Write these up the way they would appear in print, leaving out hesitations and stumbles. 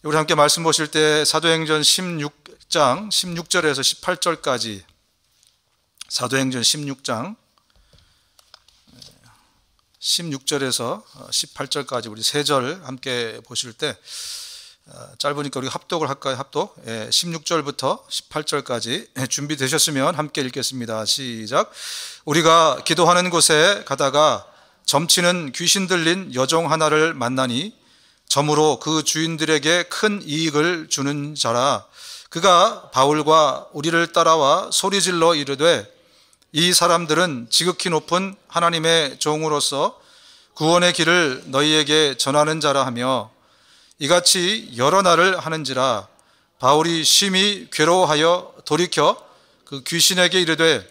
우리 함께 말씀 보실 때 사도행전 16장 16절에서 18절까지, 사도행전 16장 16절에서 18절까지 우리 세 절 함께 보실 때, 짧으니까 우리 합독을 할까요? 합독. 16절부터 18절까지 준비되셨으면 함께 읽겠습니다. 시작. 우리가 기도하는 곳에 가다가 점치는 귀신 들린 여종 하나를 만나니 점으로 그 주인들에게 큰 이익을 주는 자라. 그가 바울과 우리를 따라와 소리질러 이르되, 이 사람들은 지극히 높은 하나님의 종으로서 구원의 길을 너희에게 전하는 자라 하며 이같이 여러 날을 하는지라. 바울이 심히 괴로워하여 돌이켜 그 귀신에게 이르되,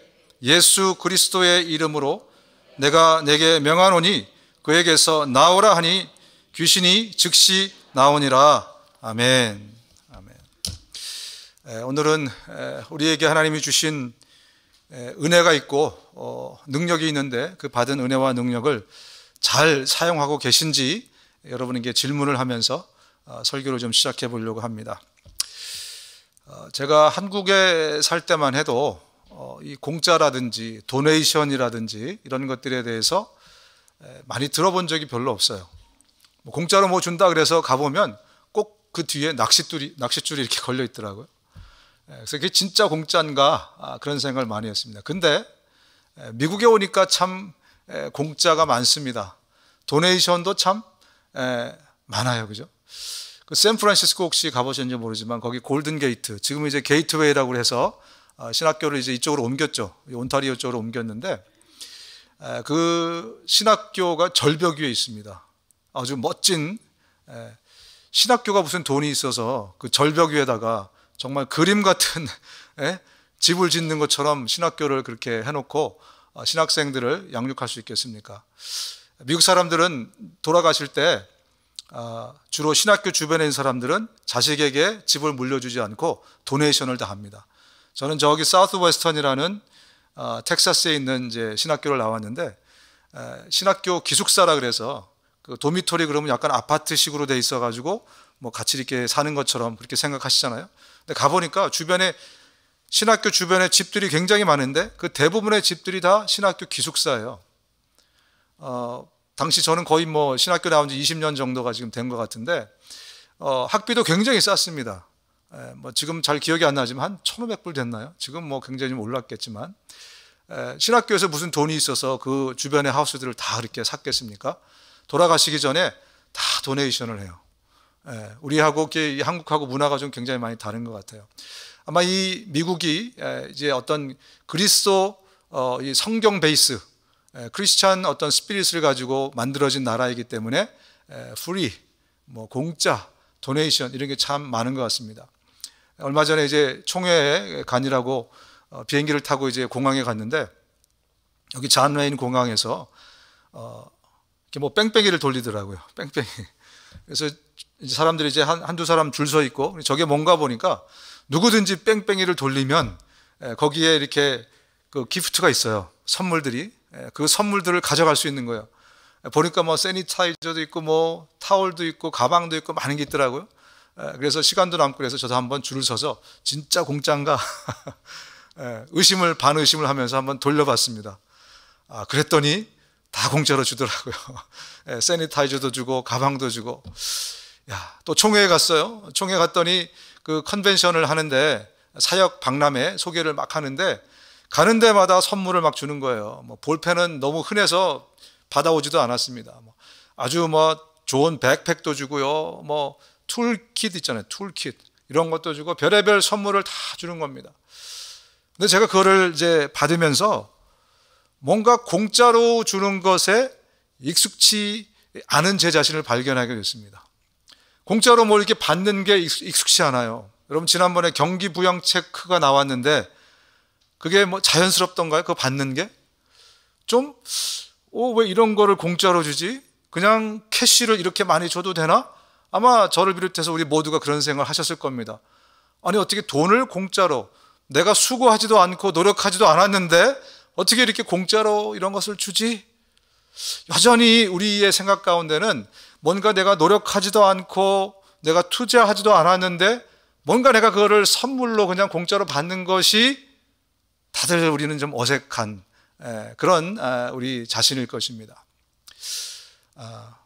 예수 그리스도의 이름으로 내가 내게 명하노니 그에게서 나오라 하니 귀신이 즉시 나오니라. 아멘. 아멘. 오늘은 우리에게 하나님이 주신 은혜가 있고 능력이 있는데, 그 받은 은혜와 능력을 잘 사용하고 계신지 여러분에게 질문을 하면서 설교를 좀 시작해 보려고 합니다. 제가 한국에 살 때만 해도 이 공짜라든지 도네이션이라든지 이런 것들에 대해서 많이 들어본 적이 별로 없어요. 공짜로 뭐 준다 그래서 가보면 꼭 그 뒤에 낚싯줄이 이렇게 걸려 있더라고요. 그래서 그게 진짜 공짜인가 그런 생각을 많이 했습니다. 근데 미국에 오니까 참 공짜가 많습니다. 도네이션도 참 많아요, 그죠? 그 샌프란시스코 혹시 가보셨는지 모르지만 거기 골든 게이트, 지금 이제 게이트웨이라고 해서 신학교를 이제 이쪽으로 옮겼죠. 온타리오 쪽으로 옮겼는데, 그 신학교가 절벽 위에 있습니다. 아주 멋진, 신학교가 무슨 돈이 있어서 그 절벽 위에다가 정말 그림 같은 집을 짓는 것처럼 신학교를 그렇게 해놓고 신학생들을 양육할 수 있겠습니까? 미국 사람들은 돌아가실 때 주로 신학교 주변에 있는 사람들은 자식에게 집을 물려주지 않고 도네이션을 다 합니다. 저는 저기 사우스 웨스턴이라는 텍사스에 있는 이제 신학교를 나왔는데, 신학교 기숙사라 그래서 그 도미토리 그러면 약간 아파트식으로 돼 있어가지고 뭐 같이 이렇게 사는 것처럼 그렇게 생각하시잖아요. 근데 가보니까 주변에, 신학교 주변에 집들이 굉장히 많은데 그 대부분의 집들이 다 신학교 기숙사예요. 당시 저는 거의 뭐 신학교 나온 지 20년 정도가 지금 된 것 같은데, 학비도 굉장히 쌌습니다. 뭐 지금 잘 기억이 안 나지만 한 1,500불 됐나요? 지금 뭐 굉장히 좀 올랐겠지만, 신학교에서 무슨 돈이 있어서 그 주변의 하우스들을 다 이렇게 샀겠습니까? 돌아가시기 전에 다 도네이션을 해요. 우리하고 한국하고 문화가 좀 굉장히 많이 다른 것 같아요. 아마 이 미국이 이제 어떤 그리스도 이 성경 베이스, 크리스찬 어떤 스피릿을 가지고 만들어진 나라이기 때문에 프리, 뭐 공짜, 도네이션 이런 게 참 많은 것 같습니다. 얼마 전에 이제 총회에 가니라고 비행기를 타고 이제 공항에 갔는데, 여기 잔 레인 공항에서 이렇게 뭐 뺑뺑이를 돌리더라고요. 뺑뺑이. 그래서 이제 사람들이 이제 한두 사람 줄 서 있고, 저게 뭔가 보니까 누구든지 뺑뺑이를 돌리면 거기에 이렇게 그 기프트가 있어요. 선물들이. 그 선물들을 가져갈 수 있는 거예요. 보니까 뭐 세니타이저도 있고 뭐 타월도 있고 가방도 있고 많은 게 있더라고요. 그래서 시간도 남고 그래서 저도 한번 줄을 서서 진짜 공짜인가 반의심을 하면서 한번 돌려봤습니다. 그랬더니 다 공짜로 주더라고요. 세니타이저도 주고 가방도 주고. 또 총회에 갔어요. 총회 갔더니 그 컨벤션을 하는데 사역 박람회 소개를 막 하는데, 가는 데마다 선물을 막 주는 거예요. 뭐 볼펜은 너무 흔해서 받아오지도 않았습니다. 아주 뭐 좋은 백팩도 주고요. 뭐 툴킷 있잖아요. 툴킷. 이런 것도 주고 별의별 선물을 다 주는 겁니다. 근데 제가 그거를 이제 받으면서 뭔가 공짜로 주는 것에 익숙치 않은 제 자신을 발견하게 됐습니다. 공짜로 뭐 이렇게 받는 게 익숙치 않아요. 여러분, 지난번에 경기 부양 체크가 나왔는데 그게 뭐 자연스럽던가요? 그거 받는 게? 좀, 왜 이런 거를 공짜로 주지? 그냥 캐시를 이렇게 많이 줘도 되나? 아마 저를 비롯해서 우리 모두가 그런 생각을 하셨을 겁니다. 아니, 어떻게 돈을 공짜로, 내가 수고하지도 않고 노력하지도 않았는데 어떻게 이렇게 공짜로 이런 것을 주지? 여전히 우리의 생각 가운데는 뭔가 내가 노력하지도 않고 내가 투자하지도 않았는데 뭔가 내가 그거를 선물로 그냥 공짜로 받는 것이 다들 우리는 좀 어색한 그런 우리 자신일 것입니다.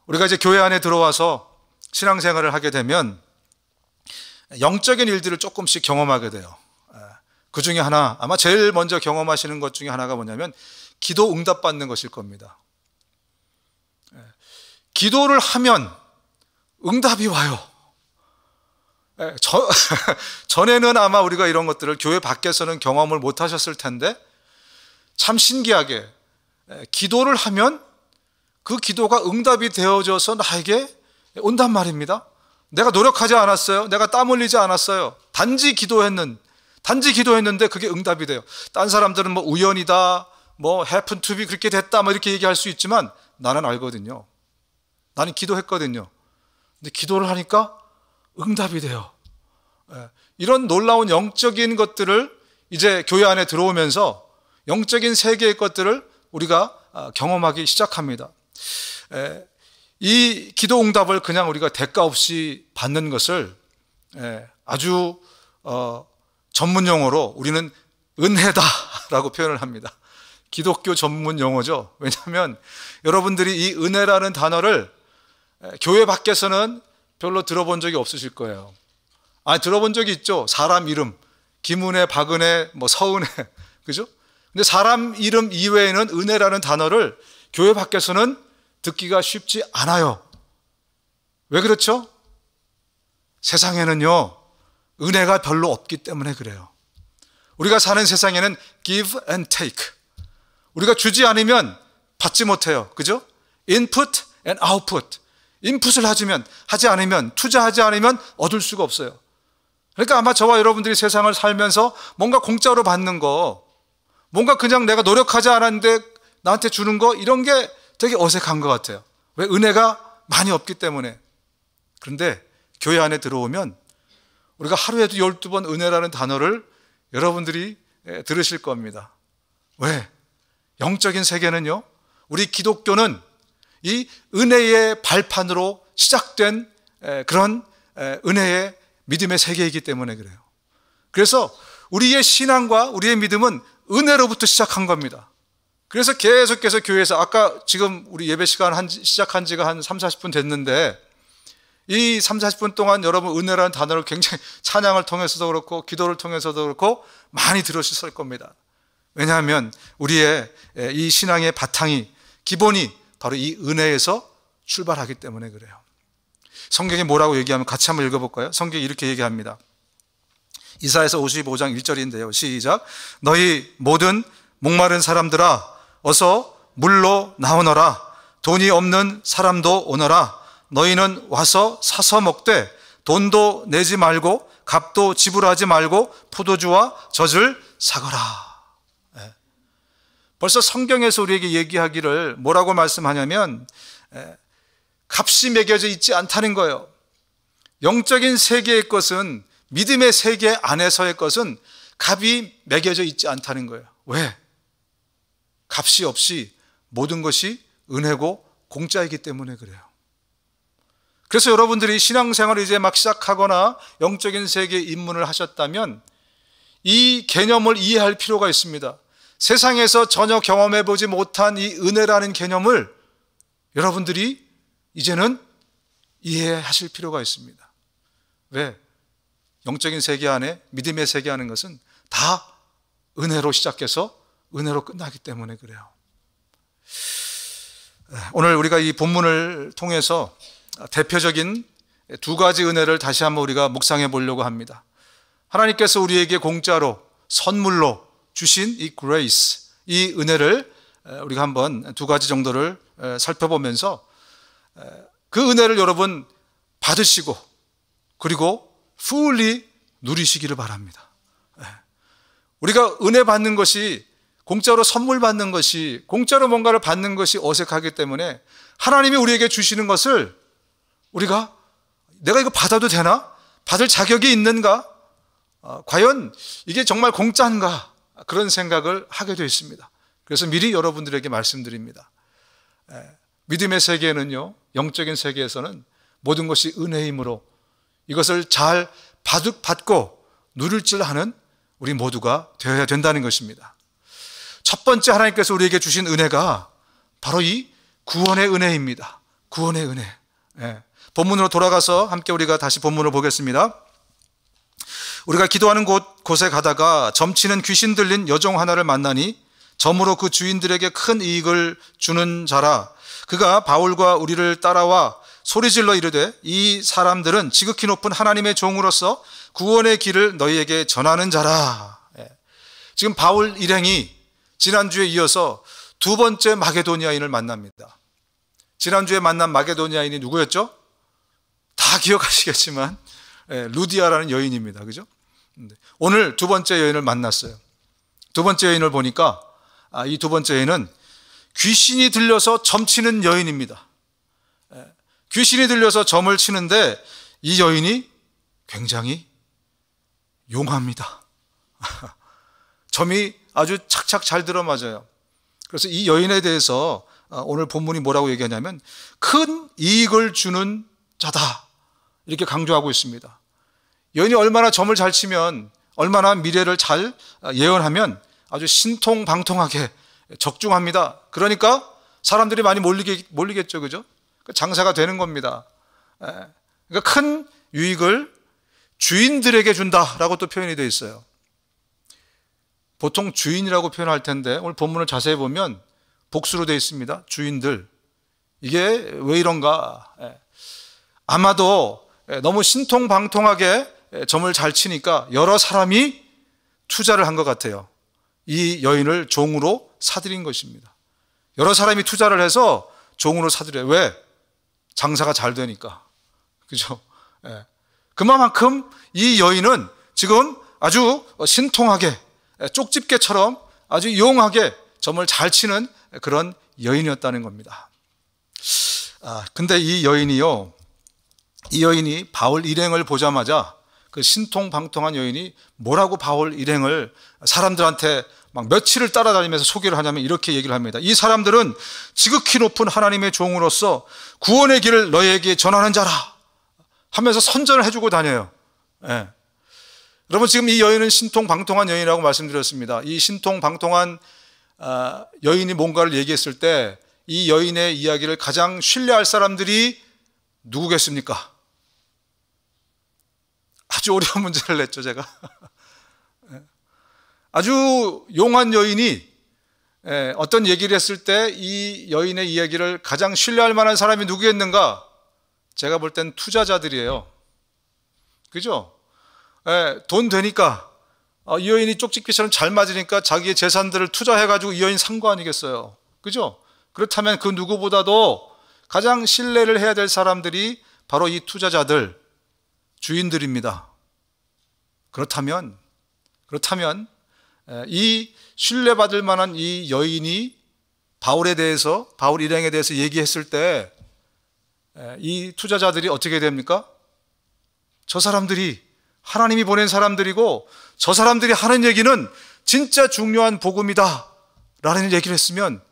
우리가 이제 교회 안에 들어와서 신앙생활을 하게 되면 영적인 일들을 조금씩 경험하게 돼요. 그 중에 하나, 아마 제일 먼저 경험하시는 것 중에 하나가 뭐냐면 기도 응답받는 것일 겁니다. 기도를 하면 응답이 와요. 전에는 아마 우리가 이런 것들을 교회 밖에서는 경험을 못 하셨을 텐데 참 신기하게 기도를 하면 그 기도가 응답이 되어져서 나에게 온단 말입니다. 내가 노력하지 않았어요. 내가 땀 흘리지 않았어요. 단지 기도했는데 그게 응답이 돼요. 딴 사람들은 뭐 우연이다, 뭐 happen to be 그렇게 됐다, 뭐 이렇게 얘기할 수 있지만 나는 알거든요. 나는 기도했거든요. 근데 기도를 하니까 응답이 돼요. 이런 놀라운 영적인 것들을 이제 교회 안에 들어오면서 영적인 세계의 것들을 우리가 경험하기 시작합니다. 이 기도 응답을 그냥 우리가 대가 없이 받는 것을 아주 전문 용어로 우리는 은혜다라고 표현을 합니다. 기독교 전문 용어죠. 왜냐하면 여러분들이 이 은혜라는 단어를 교회 밖에서는 별로 들어본 적이 없으실 거예요. 들어본 적이 있죠. 사람 이름, 김은혜, 박은혜, 뭐 서은혜, 그죠? 근데 사람 이름 이외에는 은혜라는 단어를 교회 밖에서는 듣기가 쉽지 않아요. 왜 그렇죠? 세상에는요, 은혜가 별로 없기 때문에 그래요. 우리가 사는 세상에는 give and take. 우리가 주지 않으면 받지 못해요. 그죠? input and output. 인풋을 하지 않으면, 투자하지 않으면 얻을 수가 없어요. 그러니까 아마 저와 여러분들이 세상을 살면서 뭔가 공짜로 받는 거, 뭔가 그냥 내가 노력하지 않았는데 나한테 주는 거, 이런 게 되게 어색한 것 같아요. 왜? 은혜가 많이 없기 때문에. 그런데 교회 안에 들어오면 우리가 하루에도 12번 은혜라는 단어를 여러분들이 들으실 겁니다. 왜? 영적인 세계는요, 우리 기독교는 이 은혜의 발판으로 시작된 그런 은혜의 믿음의 세계이기 때문에 그래요. 그래서 우리의 신앙과 우리의 믿음은 은혜로부터 시작한 겁니다. 그래서 계속해서 교회에서 아까 지금 우리 예배 시간 시작한 지가 한 3, 40분 됐는데 이 3, 40분 동안 여러분 은혜라는 단어를 굉장히 찬양을 통해서도 그렇고 기도를 통해서도 그렇고 많이 들으셨을 겁니다. 왜냐하면 우리의 이 신앙의 바탕이 기본이 바로 이 은혜에서 출발하기 때문에 그래요. 성경이 뭐라고 얘기하면 같이 한번 읽어볼까요? 성경이 이렇게 얘기합니다. 이사야서 55장 1절인데요. 시작. 너희 모든 목마른 사람들아 어서 물로 나오너라. 돈이 없는 사람도 오너라. 너희는 와서 사서 먹되 돈도 내지 말고 값도 지불하지 말고 포도주와 젖을 사거라. 벌써 성경에서 우리에게 얘기하기를 뭐라고 말씀하냐면 값이 매겨져 있지 않다는 거예요. 영적인 세계의 것은, 믿음의 세계 안에서의 것은 값이 매겨져 있지 않다는 거예요. 왜? 값이 없이 모든 것이 은혜고 공짜이기 때문에 그래요. 그래서 여러분들이 신앙생활을 이제 막 시작하거나 영적인 세계에 입문을 하셨다면 이 개념을 이해할 필요가 있습니다. 세상에서 전혀 경험해보지 못한 이 은혜라는 개념을 여러분들이 이제는 이해하실 필요가 있습니다. 왜? 영적인 세계 안에, 믿음의 세계 하는 것은 다 은혜로 시작해서 은혜로 끝나기 때문에 그래요. 오늘 우리가 이 본문을 통해서 대표적인 두 가지 은혜를 다시 한번 우리가 묵상해 보려고 합니다. 하나님께서 우리에게 공짜로 선물로 주신 이 grace, 이 은혜를 우리가 한번 두 가지 정도를 살펴보면서 그 은혜를 여러분 받으시고 그리고 fully 누리시기를 바랍니다. 우리가 은혜 받는 것이, 공짜로 선물 받는 것이, 공짜로 뭔가를 받는 것이 어색하기 때문에 하나님이 우리에게 주시는 것을 우리가 내가 이거 받아도 되나? 받을 자격이 있는가? 과연 이게 정말 공짜인가? 그런 생각을 하게 되어 있습니다. 그래서 미리 여러분들에게 말씀드립니다. 믿음의 세계에는요, 영적인 세계에서는 모든 것이 은혜이므로 이것을 잘 받고 누릴 줄 아는 우리 모두가 되어야 된다는 것입니다. 첫 번째 하나님께서 우리에게 주신 은혜가 바로 이 구원의 은혜입니다. 구원의 은혜. 예. 본문으로 돌아가서 함께 우리가 다시 본문을 보겠습니다. 우리가 기도하는 곳에 가다가 점치는 귀신 들린 여종 하나를 만나니 점으로 그 주인들에게 큰 이익을 주는 자라. 그가 바울과 우리를 따라와 소리질러 이르되 이 사람들은 지극히 높은 하나님의 종으로서 구원의 길을 너희에게 전하는 자라. 지금 바울 일행이 지난주에 이어서 두 번째 마게도니아인을 만납니다. 지난주에 만난 마게도니아인이 누구였죠? 다 기억하시겠지만 루디아라는 여인입니다. 그죠? 오늘 두 번째 여인을 만났어요. 두 번째 여인을 보니까 이 두 번째 여인은 귀신이 들려서 점치는 여인입니다. 귀신이 들려서 점을 치는데 이 여인이 굉장히 용합니다. 점이 아주 착착 잘 들어맞아요. 그래서 이 여인에 대해서 오늘 본문이 뭐라고 얘기하냐면 큰 이익을 주는 자다, 이렇게 강조하고 있습니다. 여인이 얼마나 점을 잘 치면, 얼마나 미래를 잘 예언하면 아주 신통방통하게 적중합니다. 그러니까 사람들이 많이 몰리겠죠. 그죠? 장사가 되는 겁니다. 그러니까 큰 유익을 주인들에게 준다라고 또 표현이 되어 있어요. 보통 주인이라고 표현할 텐데 오늘 본문을 자세히 보면 복수로 되어 있습니다. 주인들. 이게 왜 이런가? 아마도 너무 신통방통하게 점을 잘 치니까 여러 사람이 투자를 한 것 같아요. 이 여인을 종으로 사들인 것입니다. 여러 사람이 투자를 해서 종으로 사들여요. 왜? 장사가 잘 되니까. 그죠? 그만큼 이 여인은 지금 아주 신통하게, 쪽집게처럼 아주 용하게 점을 잘 치는 그런 여인이었다는 겁니다. 근데 이 여인이 바울 일행을 보자마자 그 신통방통한 여인이 뭐라고 바울 일행을 사람들한테 막 며칠을 따라다니면서 소개를 하냐면 이렇게 얘기를 합니다. 이 사람들은 지극히 높은 하나님의 종으로서 구원의 길을 너희에게 전하는 자라 하면서 선전을 해주고 다녀요. 여러분, 지금 이 여인은 신통방통한 여인이라고 말씀드렸습니다. 이 신통방통한 여인이 뭔가를 얘기했을 때 이 여인의 이야기를 가장 신뢰할 사람들이 누구겠습니까? 아주 어려운 문제를 냈죠, 제가. 아주 용한 여인이 어떤 얘기를 했을 때 이 여인의 이야기를 가장 신뢰할 만한 사람이 누구겠는가? 제가 볼 땐 투자자들이에요. 그죠? 돈 되니까, 이 여인이 쪽집기처럼 잘 맞으니까 자기의 재산들을 투자해가지고 이 여인 산 거 아니겠어요? 그죠? 그렇다면 그 누구보다도 가장 신뢰를 해야 될 사람들이 바로 이 투자자들, 주인들입니다. 그렇다면 이 신뢰받을 만한 이 여인이 바울 일행에 대해서 얘기했을 때 이 투자자들이 어떻게 됩니까? 저 사람들이 하나님이 보낸 사람들이고 저 사람들이 하는 얘기는 진짜 중요한 복음이다 라는 얘기를 했으면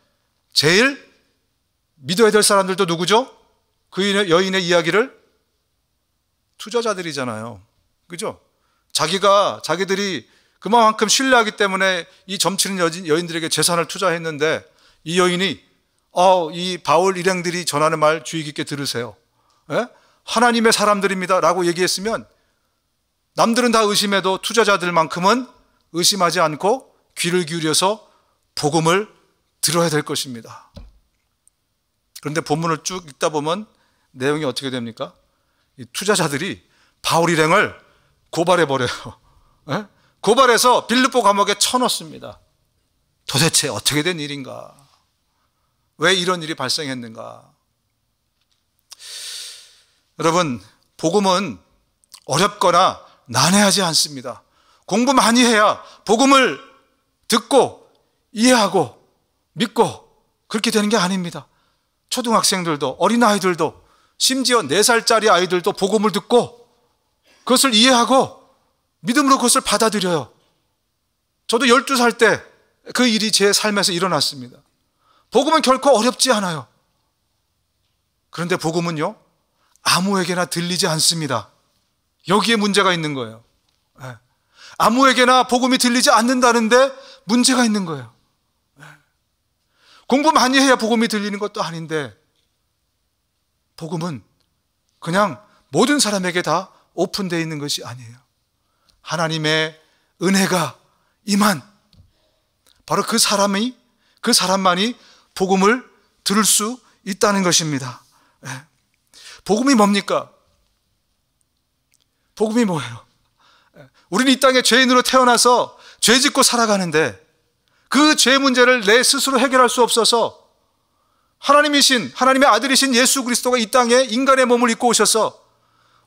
제일 믿어야 될 사람들도 누구죠? 그 여인의 이야기를 투자자들이잖아요. 그죠? 자기들이 그만큼 신뢰하기 때문에 이 점치는 여인들에게 재산을 투자했는데 이 여인이 이 바울 일행들이 전하는 말 주의 깊게 들으세요. 하나님의 사람들입니다 라고 얘기했으면 남들은 다 의심해도 투자자들만큼은 의심하지 않고 귀를 기울여서 복음을 들어야 될 것입니다. 그런데 본문을 쭉 읽다 보면 내용이 어떻게 됩니까? 이 투자자들이 바울 일행을 고발해버려요. 고발해서 빌립보 감옥에 쳐넣습니다. 도대체 어떻게 된 일인가? 왜 이런 일이 발생했는가? 여러분, 복음은 어렵거나 난해하지 않습니다. 공부 많이 해야 복음을 듣고 이해하고 믿고 그렇게 되는 게 아닙니다. 초등학생들도 어린아이들도 심지어 4살짜리 아이들도 복음을 듣고 그것을 이해하고 믿음으로 그것을 받아들여요. 저도 12살 때 그 일이 제 삶에서 일어났습니다. 복음은 결코 어렵지 않아요. 그런데 복음은요, 아무에게나 들리지 않습니다. 여기에 문제가 있는 거예요. 아무에게나 복음이 들리지 않는다는데 문제가 있는 거예요. 공부 많이 해야 복음이 들리는 것도 아닌데, 복음은 그냥 모든 사람에게 다 오픈되어 있는 것이 아니에요. 하나님의 은혜가 임한 바로 그 사람만이 복음을 들을 수 있다는 것입니다. 복음이 뭡니까? 복음이 뭐예요? 우리는 이 땅에 죄인으로 태어나서 죄 짓고 살아가는데 그 죄 문제를 내 스스로 해결할 수 없어서 하나님의 아들이신 예수 그리스도가 이 땅에 인간의 몸을 입고 오셔서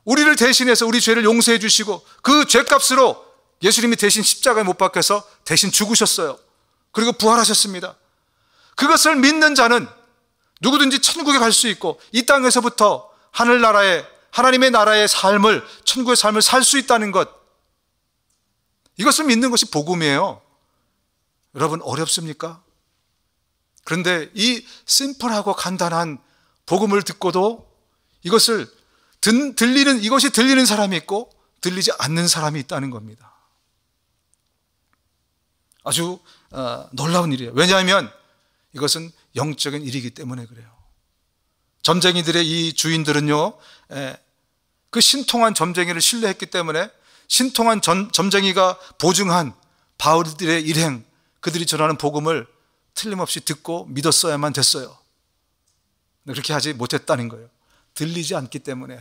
우리를 대신해서 우리 죄를 용서해 주시고 그 죄값으로 예수님이 대신 십자가에 못 박혀서 대신 죽으셨어요. 그리고 부활하셨습니다. 그것을 믿는 자는 누구든지 천국에 갈 수 있고 이 땅에서부터 하나님의 나라의 삶을, 천국의 삶을 살 수 있다는 것, 이것을 믿는 것이 복음이에요. 여러분, 어렵습니까? 그런데 이 심플하고 간단한 복음을 듣고도 이것이 들리는 사람이 있고 들리지 않는 사람이 있다는 겁니다. 아주 놀라운 일이에요. 왜냐하면 이것은 영적인 일이기 때문에 그래요. 점쟁이들의 이 주인들은요, 그 신통한 점쟁이를 신뢰했기 때문에 신통한 점쟁이가 보증한 바울들의 일행, 그들이 전하는 복음을 틀림없이 듣고 믿었어야만 됐어요. 그렇게 하지 못했다는 거예요. 들리지 않기 때문에.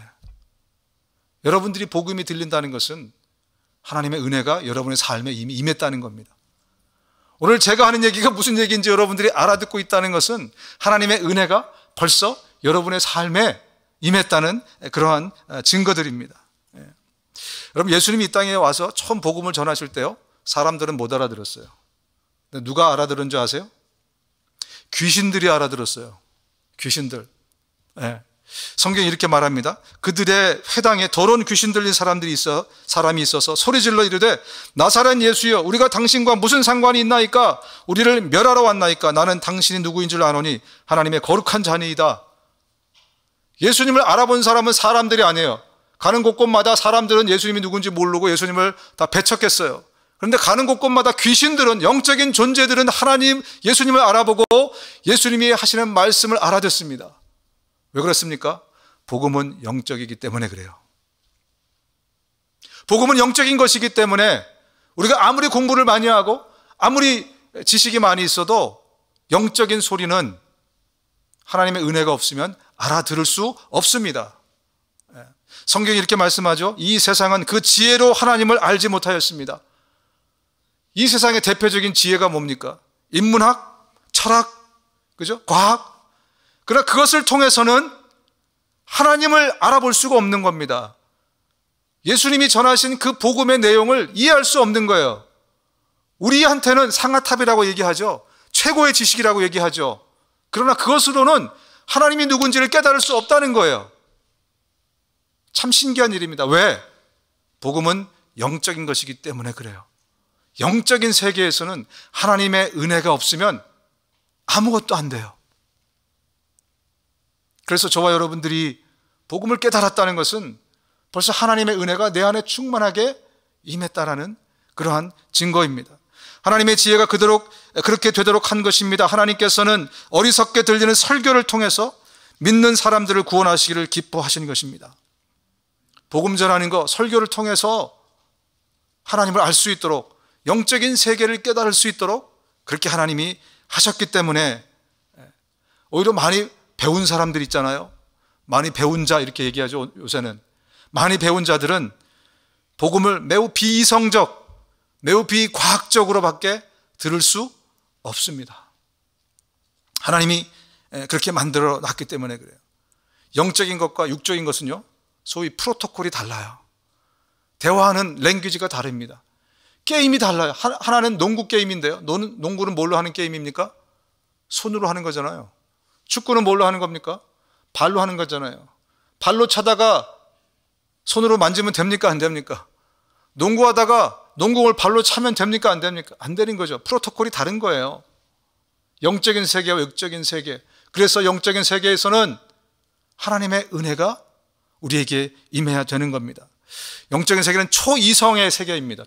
여러분들이 복음이 들린다는 것은 하나님의 은혜가 여러분의 삶에 이미 임했다는 겁니다. 오늘 제가 하는 얘기가 무슨 얘기인지 여러분들이 알아듣고 있다는 것은 하나님의 은혜가 벌써 여러분의 삶에 임했다는 그러한 증거들입니다. 여러분, 예수님이 이 땅에 와서 처음 복음을 전하실 때요, 사람들은 못 알아들었어요. 누가 알아들은 줄 아세요? 귀신들이 알아들었어요. 귀신들. 성경이 이렇게 말합니다. 그들의 회당에 더러운 귀신 들린 사람이 있어서 소리질러 이르되 나사렛 예수여, 우리가 당신과 무슨 상관이 있나이까? 우리를 멸하러 왔나이까? 나는 당신이 누구인 줄 아노니 하나님의 거룩한 자니이다. 예수님을 알아본 사람은 사람들이 아니에요. 가는 곳곳마다 사람들은 예수님이 누군지 모르고 예수님을 다 배척했어요. 그런데 가는 곳곳마다 귀신들은, 영적인 존재들은 예수님을 알아보고 예수님이 하시는 말씀을 알아듣습니다. 왜 그렇습니까? 복음은 영적이기 때문에 그래요. 복음은 영적인 것이기 때문에 우리가 아무리 공부를 많이 하고 아무리 지식이 많이 있어도 영적인 소리는 하나님의 은혜가 없으면 알아들을 수 없습니다. 성경이 이렇게 말씀하죠. 이 세상은 그 지혜로 하나님을 알지 못하였습니다. 이 세상의 대표적인 지혜가 뭡니까? 인문학, 철학, 그죠? 과학. 그러나 그것을 통해서는 하나님을 알아볼 수가 없는 겁니다. 예수님이 전하신 그 복음의 내용을 이해할 수 없는 거예요. 우리한테는 상아탑이라고 얘기하죠. 최고의 지식이라고 얘기하죠. 그러나 그것으로는 하나님이 누군지를 깨달을 수 없다는 거예요. 참 신기한 일입니다. 왜? 복음은 영적인 것이기 때문에 그래요. 영적인 세계에서는 하나님의 은혜가 없으면 아무것도 안 돼요. 그래서 저와 여러분들이 복음을 깨달았다는 것은 벌써 하나님의 은혜가 내 안에 충만하게 임했다라는 그러한 증거입니다. 하나님의 지혜가 그렇게 되도록 한 것입니다. 하나님께서는 어리석게 들리는 설교를 통해서 믿는 사람들을 구원하시기를 기뻐하시는 것입니다. 복음 전하는 거, 설교를 통해서 하나님을 알 수 있도록, 영적인 세계를 깨달을 수 있도록 그렇게 하나님이 하셨기 때문에, 오히려 많이 배운 사람들 있잖아요. 많이 배운 자 이렇게 얘기하죠. 요새는 많이 배운 자들은 복음을 매우 비이성적, 매우 비과학적으로밖에 들을 수 없습니다. 하나님이 그렇게 만들어 놨기 때문에 그래요. 영적인 것과 육적인 것은요, 소위 프로토콜이 달라요. 대화하는 랭귀지가 다릅니다. 게임이 달라요. 하나는 농구 게임인데요, 농구는 뭘로 하는 게임입니까? 손으로 하는 거잖아요. 축구는 뭘로 하는 겁니까? 발로 하는 거잖아요. 발로 차다가 손으로 만지면 됩니까? 안 됩니까? 농구하다가 농구공을 발로 차면 됩니까? 안 됩니까? 안 되는 거죠. 프로토콜이 다른 거예요. 영적인 세계와 육적인 세계. 그래서 영적인 세계에서는 하나님의 은혜가 우리에게 임해야 되는 겁니다. 영적인 세계는 초이성의 세계입니다.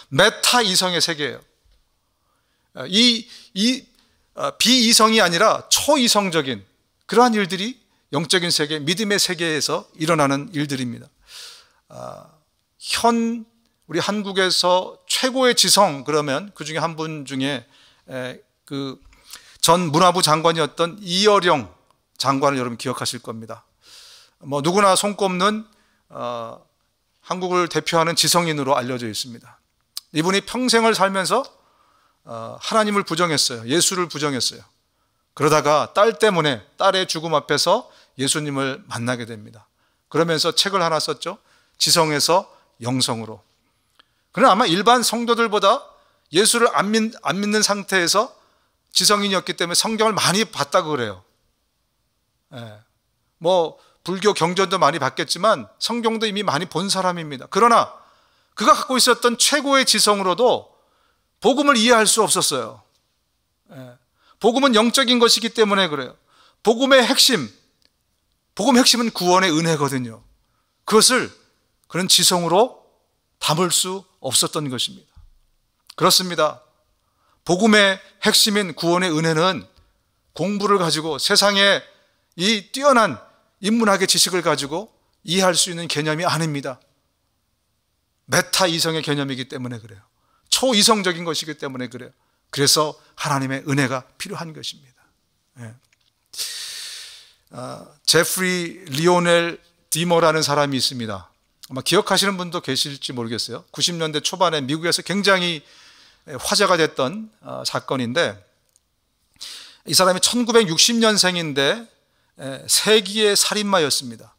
메타 이성의 세계예요. 비이성이 아니라 초이성적인 그러한 일들이 영적인 세계, 믿음의 세계에서 일어나는 일들입니다. 우리 한국에서 최고의 지성 그러면 그 중에 한 분 중에 그 전 문화부 장관이었던 이어령 장관을 여러분 기억하실 겁니다. 뭐 누구나 손꼽는 한국을 대표하는 지성인으로 알려져 있습니다. 이분이 평생을 살면서 하나님을 부정했어요. 예수를 부정했어요. 그러다가 딸 때문에 딸의 죽음 앞에서 예수님을 만나게 됩니다. 그러면서 책을 하나 썼죠. 지성에서 영성으로. 그러나 아마 일반 성도들보다 예수를 안 믿는 상태에서 지성인이었기 때문에 성경을 많이 봤다고 그래요. 뭐 불교 경전도 많이 봤겠지만 성경도 이미 많이 본 사람입니다. 그러나 그가 갖고 있었던 최고의 지성으로도 복음을 이해할 수 없었어요. 복음은 영적인 것이기 때문에 그래요. 복음의 핵심은 구원의 은혜거든요. 그것을 그런 지성으로 담을 수 없었던 것입니다. 그렇습니다. 복음의 핵심인 구원의 은혜는 공부를 가지고 세상의 이 뛰어난 인문학의 지식을 가지고 이해할 수 있는 개념이 아닙니다. 메타 이성의 개념이기 때문에 그래요. 초이성적인 것이기 때문에 그래요. 그래서 하나님의 은혜가 필요한 것입니다. 제프리 리오넬 디머라는 사람이 있습니다. 아마 기억하시는 분도 계실지 모르겠어요. 90년대 초반에 미국에서 굉장히 화제가 됐던 사건인데, 이 사람이 1960년생인데 세기의 살인마였습니다.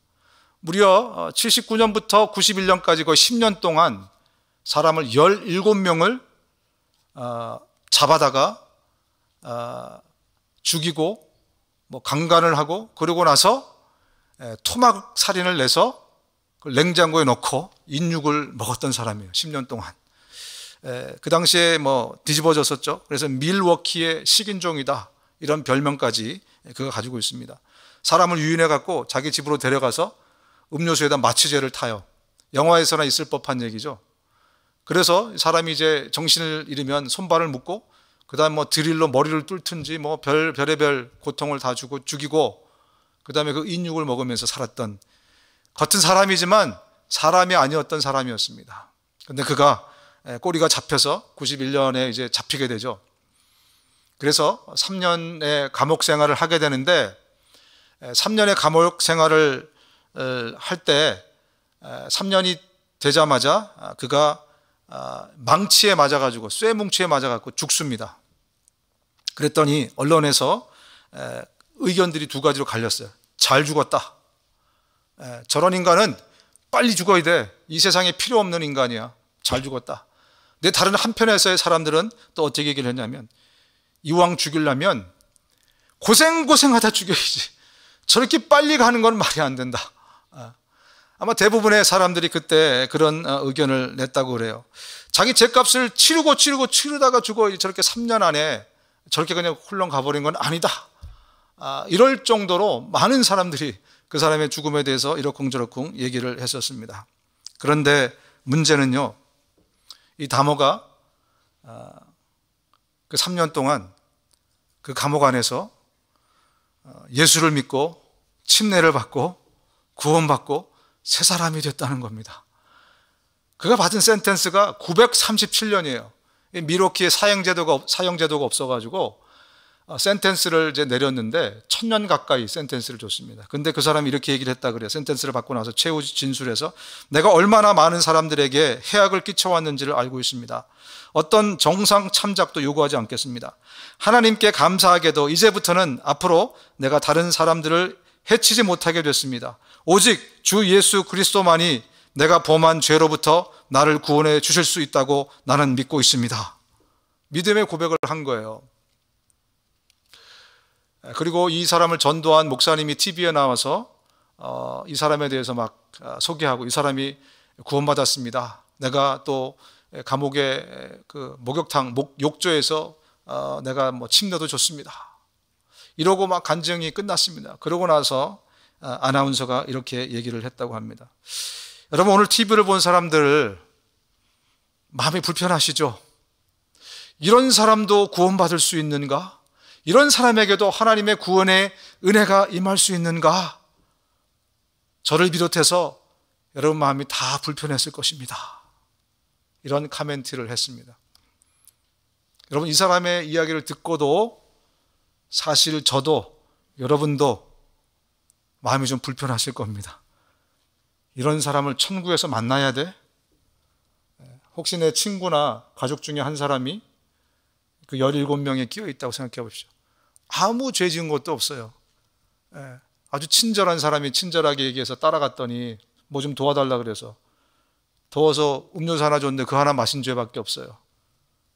무려 79년부터 91년까지 거의 10년 동안 사람을 17명을 잡아다가 죽이고 뭐 강간을 하고, 그러고 나서 토막 살인을 내서 냉장고에 넣고 인육을 먹었던 사람이에요. 10년 동안. 그 당시에 뭐 뒤집어졌었죠. 그래서 밀워키의 식인종이다, 이런 별명까지 그가 가지고 있습니다. 사람을 유인해 갖고 자기 집으로 데려가서 음료수에다 마취제를 타요. 영화에서나 있을 법한 얘기죠. 그래서 사람이 이제 정신을 잃으면 손발을 묶고 그다음 뭐 드릴로 머리를 뚫든지 뭐 별의별 고통을 다 주고 죽이고, 그다음에 그 인육을 먹으면서 살았던, 겉은 사람이지만 사람이 아니었던 사람이었습니다. 근데 그가 꼬리가 잡혀서 91년에 이제 잡히게 되죠. 그래서 3년의 감옥 생활을 하게 되는데, 3년의 감옥 생활을 할 때 3년이 되자마자 그가 망치에 맞아가지고, 쇠뭉치에 맞아가지고 죽습니다. 그랬더니 언론에서 의견들이 두 가지로 갈렸어요. 잘 죽었다. 저런 인간은 빨리 죽어야 돼. 이 세상에 필요 없는 인간이야. 잘 죽었다. 근데 다른 한편에서의 사람들은 또 어떻게 얘기를 했냐면, 이왕 죽이려면 고생하다 죽여야지. 저렇게 빨리 가는 건 말이 안 된다. 아마 대부분의 사람들이 그때 그런 의견을 냈다고 그래요. 자기 죗값을 치르다가 죽어, 저렇게 3년 안에 저렇게 그냥 훌렁 가버린 건 아니다. 이럴 정도로 많은 사람들이 그 사람의 죽음에 대해서 이러쿵저러쿵 얘기를 했었습니다. 그런데 문제는요, 이 다모가 그 3년 동안 그 감옥 안에서 예수를 믿고 침례를 받고 구원받고 새 사람이 됐다는 겁니다. 그가 받은 센텐스가 937년이에요. 미로키에 사형제도가 없어가지고 센텐스를 이제 내렸는데 1000년 가까이 센텐스를 줬습니다. 근데 그 사람이 이렇게 얘기를 했다 그래요. 센텐스를 받고 나서 최후 진술에서, 내가 얼마나 많은 사람들에게 해악을 끼쳐왔는지를 알고 있습니다. 어떤 정상 참작도 요구하지 않겠습니다. 하나님께 감사하게도 이제부터는 앞으로 내가 다른 사람들을 해치지 못하게 됐습니다. 오직 주 예수 그리스도만이 내가 범한 죄로부터 나를 구원해 주실 수 있다고 나는 믿고 있습니다. 믿음의 고백을 한 거예요. 그리고 이 사람을 전도한 목사님이 TV에 나와서 이 사람에 대해서 막 소개하고, 이 사람이 구원받았습니다. 내가 또 감옥의 그 목욕탕, 욕조에서 내가 뭐 침례도 줬습니다. 이러고 막 간증이 끝났습니다. 그러고 나서 아나운서가 이렇게 얘기를 했다고 합니다. 여러분, 오늘 TV를 본 사람들 마음이 불편하시죠? 이런 사람도 구원받을 수 있는가? 이런 사람에게도 하나님의 구원의 은혜가 임할 수 있는가? 저를 비롯해서 여러분 마음이 다 불편했을 것입니다. 이런 코멘트를 했습니다. 여러분, 이 사람의 이야기를 듣고도 사실 저도 여러분도 마음이 좀 불편하실 겁니다. 이런 사람을 천국에서 만나야 돼? 혹시 내 친구나 가족 중에 한 사람이 그 17명에 끼어 있다고 생각해 보십시오. 아무 죄 지은 것도 없어요. 아주 친절한 사람이 친절하게 얘기해서 따라갔더니 뭐 좀 도와달라 그래서 더워서 음료수 하나 줬는데 그 하나 마신 죄밖에 없어요.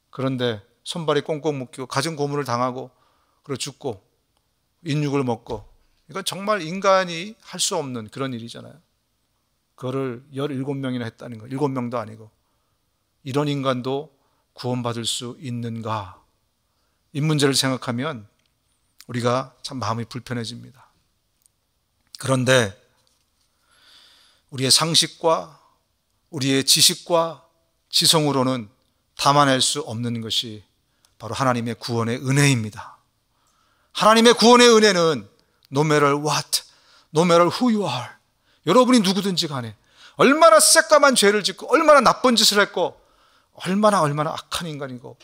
그런데 손발이 꽁꽁 묶이고 갖은 고문을 당하고 그리고 죽고 인육을 먹고, 이건 정말 인간이 할 수 없는 그런 일이잖아요. 그거를 17명이나 했다는 거, 7명도 아니고. 이런 인간도 구원받을 수 있는가? 이 문제를 생각하면 우리가 참 마음이 불편해집니다. 그런데 우리의 상식과 우리의 지식과 지성으로는 담아낼 수 없는 것이 바로 하나님의 구원의 은혜입니다. 하나님의 구원의 은혜는 no matter what, no matter who you are, 여러분이 누구든지 간에 얼마나 새까만 죄를 짓고 얼마나 나쁜 짓을 했고 얼마나 악한 인간이고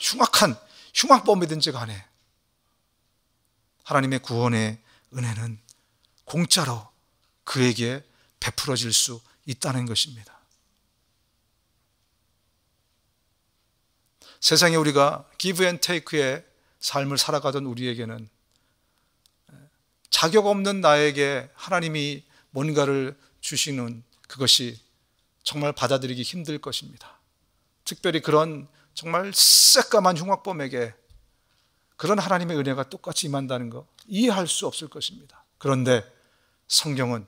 흉악범이든지 간에 하나님의 구원의 은혜는 공짜로 그에게 베풀어질 수 있다는 것입니다. 세상에 우리가 give and take의 삶을 살아가던 우리에게는 자격 없는 나에게 하나님이 뭔가를 주시는 그것이 정말 받아들이기 힘들 것입니다. 특별히 그런 정말 새까만 흉악범에게 그런 하나님의 은혜가 똑같이 임한다는 거 이해할 수 없을 것입니다. 그런데 성경은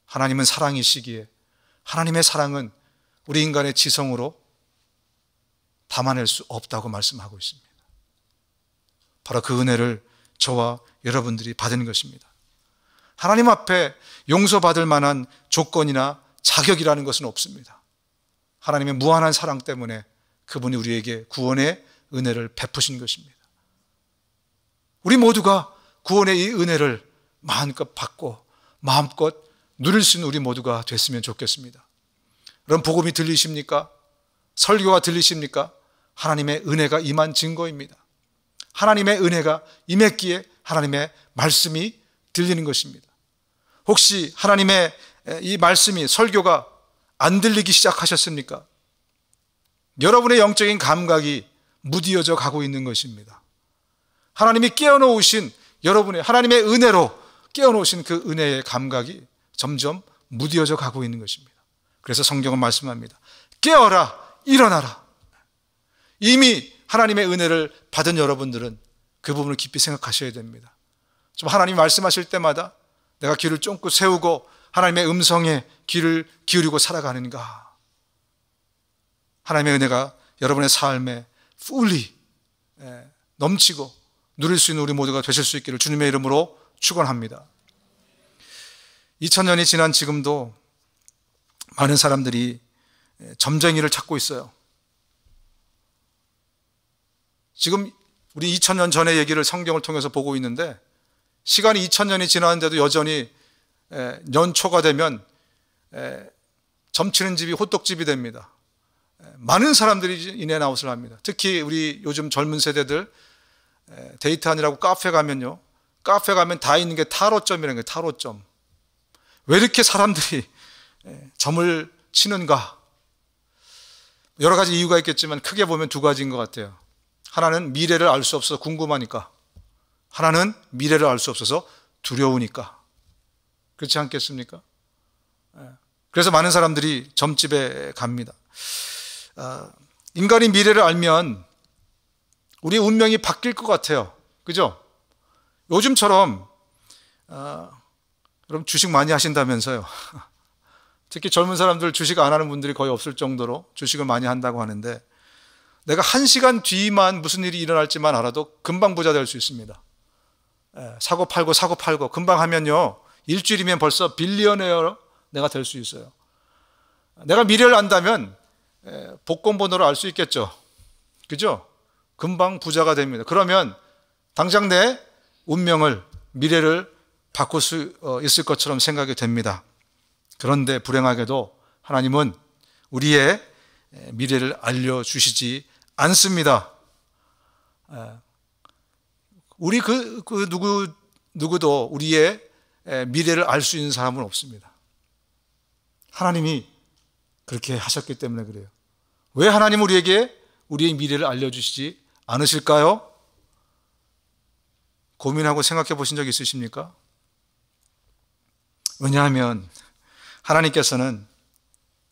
하나님은 사랑이시기에 하나님의 사랑은 우리 인간의 지성으로 담아낼 수 없다고 말씀하고 있습니다. 바로 그 은혜를 저와 여러분들이 받은 것입니다. 하나님 앞에 용서받을 만한 조건이나 자격이라는 것은 없습니다. 하나님의 무한한 사랑 때문에 그분이 우리에게 구원의 은혜를 베푸신 것입니다. 우리 모두가 구원의 이 은혜를 마음껏 받고 마음껏 누릴 수 있는 우리 모두가 됐으면 좋겠습니다. 여러분, 복음이 들리십니까? 설교가 들리십니까? 하나님의 은혜가 임한 증거입니다. 하나님의 은혜가 임했기에 하나님의 말씀이 들리는 것입니다. 혹시 하나님의 이 말씀이, 설교가 안 들리기 시작하셨습니까? 여러분의 영적인 감각이 무디어져 가고 있는 것입니다. 하나님이 깨어놓으신 여러분의 하나님의 은혜로 깨어놓으신 그 은혜의 감각이 점점 무디어져 가고 있는 것입니다. 그래서 성경은 말씀합니다. 깨어라, 일어나라. 이미 하나님의 은혜를 받은 여러분들은 그 부분을 깊이 생각하셔야 됩니다. 좀 하나님이 말씀하실 때마다 내가 귀를 쫑긋 세우고 하나님의 음성에 귀를 기울이고 살아가는가? 하나님의 은혜가 여러분의 삶에 fully 넘치고 누릴 수 있는 우리 모두가 되실 수 있기를 주님의 이름으로 축원합니다. 2000년이 지난 지금도 많은 사람들이 점쟁이를 찾고 있어요. 지금 우리 2000년 전의 얘기를 성경을 통해서 보고 있는데 시간이 2000년이 지났는데도 여전히 연초가 되면 점치는 집이 호떡집이 됩니다. 많은 사람들이 인앤아웃을 합니다. 특히 우리 요즘 젊은 세대들 데이트하느라고 카페 가면요, 카페 가면 다 있는 게 타로점이라는 거예요. 타로점. 왜 이렇게 사람들이 점을 치는가? 여러 가지 이유가 있겠지만 크게 보면 두 가지인 것 같아요. 하나는 미래를 알 수 없어서 궁금하니까, 하나는 미래를 알 수 없어서 두려우니까. 그렇지 않겠습니까? 그래서 많은 사람들이 점집에 갑니다. 인간이 미래를 알면 우리 운명이 바뀔 것 같아요. 그죠? 요즘처럼 여러분 주식 많이 하신다면서요. 특히 젊은 사람들 주식 안 하는 분들이 거의 없을 정도로 주식을 많이 한다고 하는데, 내가 1시간 뒤만 무슨 일이 일어날지만 알아도 금방 부자 될 수 있습니다. 사고 팔고 금방 하면요, 일주일이면 벌써 빌리어네어 내가 될 수 있어요. 내가 미래를 안다면 복권번호를 알 수 있겠죠. 그죠? 금방 부자가 됩니다. 그러면 당장 내 운명을, 미래를 바꿀 수 있을 것처럼 생각이 됩니다. 그런데 불행하게도 하나님은 우리의 미래를 알려주시지 않습니다. 우리 누구도 우리의 미래를 알 수 있는 사람은 없습니다. 하나님이 그렇게 하셨기 때문에 그래요. 왜 하나님 우리에게 우리의 미래를 알려주시지 않으실까요? 고민하고 생각해 보신 적 있으십니까? 왜냐하면 하나님께서는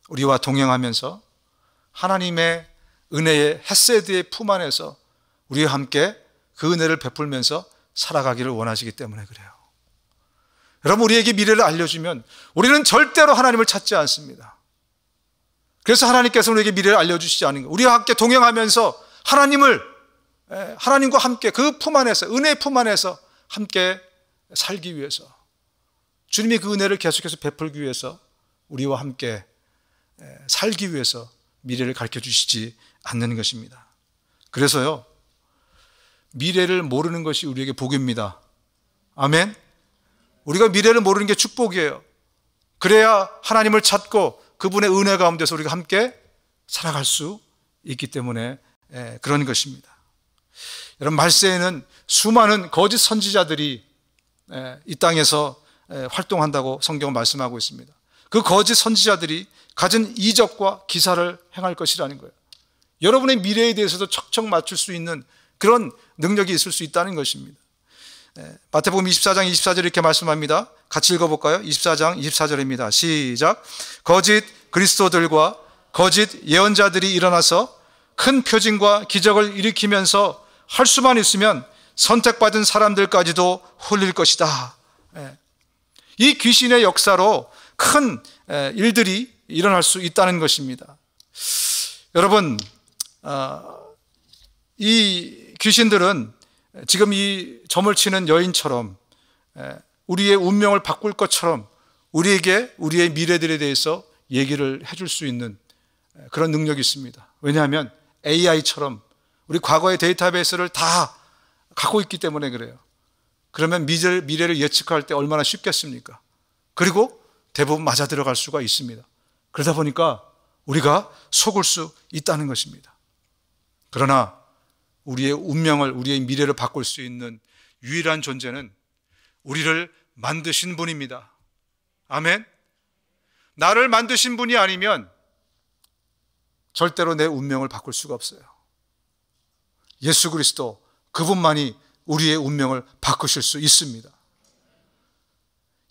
우리와 동행하면서 하나님의 은혜의 헤세드의 품 안에서 우리와 함께 그 은혜를 베풀면서 살아가기를 원하시기 때문에 그래요. 여러분, 우리에게 미래를 알려주면 우리는 절대로 하나님을 찾지 않습니다. 그래서 하나님께서 우리에게 미래를 알려주시지 않은 거예요. 우리와 함께 동행하면서 하나님과 함께 그 품 안에서, 은혜의 품 안에서 함께 살기 위해서, 주님이 그 은혜를 계속해서 베풀기 위해서, 우리와 함께 살기 위해서 미래를 가르쳐 주시지 않는 것입니다. 그래서요, 미래를 모르는 것이 우리에게 복입니다. 아멘. 우리가 미래를 모르는 게 축복이에요. 그래야 하나님을 찾고 그분의 은혜 가운데서 우리가 함께 살아갈 수 있기 때문에 그런 것입니다. 여러분, 말세에는 수많은 거짓 선지자들이 이 땅에서 활동한다고 성경은 말씀하고 있습니다. 그 거짓 선지자들이 가진 이적과 기사를 행할 것이라는 거예요. 여러분의 미래에 대해서도 척척 맞출 수 있는 그런 능력이 있을 수 있다는 것입니다. 마태복음 24장 24절 이렇게 말씀합니다. 같이 읽어볼까요? 24장 24절입니다. 시작. 거짓 그리스도들과 거짓 예언자들이 일어나서 큰 표징과 기적을 일으키면서 할 수만 있으면 선택받은 사람들까지도 홀릴 것이다. 이 귀신의 역사로 큰 일들이 일어날 수 있다는 것입니다. 여러분, 이 귀신들은 지금 이 점을 치는 여인처럼 우리의 운명을 바꿀 것처럼 우리에게 우리의 미래들에 대해서 얘기를 해줄 수 있는 그런 능력이 있습니다. 왜냐하면 AI처럼 우리 과거의 데이터베이스를 다 갖고 있기 때문에 그래요. 그러면 미래를 예측할 때 얼마나 쉽겠습니까? 그리고 대부분 맞아 들어갈 수가 있습니다. 그러다 보니까 우리가 속을 수 있다는 것입니다. 그러나 우리의 운명을, 우리의 미래를 바꿀 수 있는 유일한 존재는 우리를 만드신 분입니다. 아멘. 나를 만드신 분이 아니면 절대로 내 운명을 바꿀 수가 없어요. 예수 그리스도, 그분만이 우리의 운명을 바꾸실 수 있습니다.